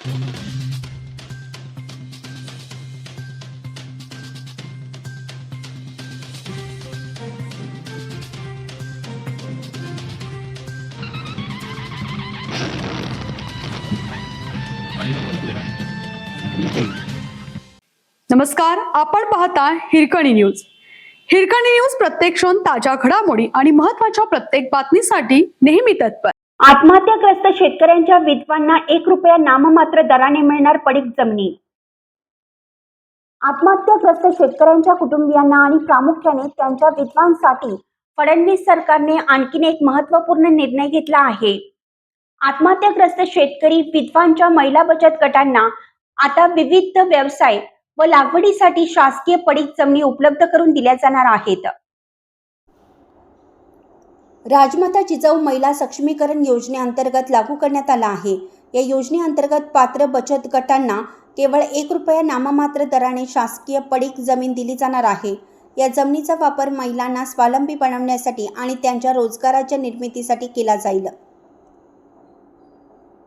नमस्कार, आपण पाहता हिरकणी न्यूज. हिरकणी न्यूज प्रत्येक क्षण ताज्या घडामोडी आणि महत्त्वाच्या प्रत्येक बातमीसाठी नेहमी तत्पर. आत्महत्याग्रस्त शेतकऱ्यांच्या विधवांना 1 रुपया नाममात्र दराने मिळणार पडीक जमिनी. आत्महत्याग्रस्त शेतकऱ्यांच्या कुटुंबियांना आणि प्रामुख्याने त्यांच्या विधवांसाठी फडणवीस सरकारने आणखीन एक महत्त्वपूर्ण निर्णय घेतला आहे. आत्महत्याग्रस्त शेतकरी विधवांच्या महिला बचत गटांना आता विविध व्यवसाय व लागवडीसाठी शासकीय पडीक जमिनी उपलब्ध करून दिल्या जाणार आहेत. राजमाता जिजाऊ महिला सक्षमीकरण योजनेअंतर्गत लागू करण्यात आला आहे. या योजनेअंतर्गत पात्र बचत गटांना केवळ 1 रुपया नाममात्र दराने शासकीय पडीक जमीन दिली जाणार आहे. या जमिनीचा वापर महिलांना स्वावलंबी बनवण्यासाठी आणि त्यांच्या रोजगाराच्या निर्मितीसाठी केला जाईल.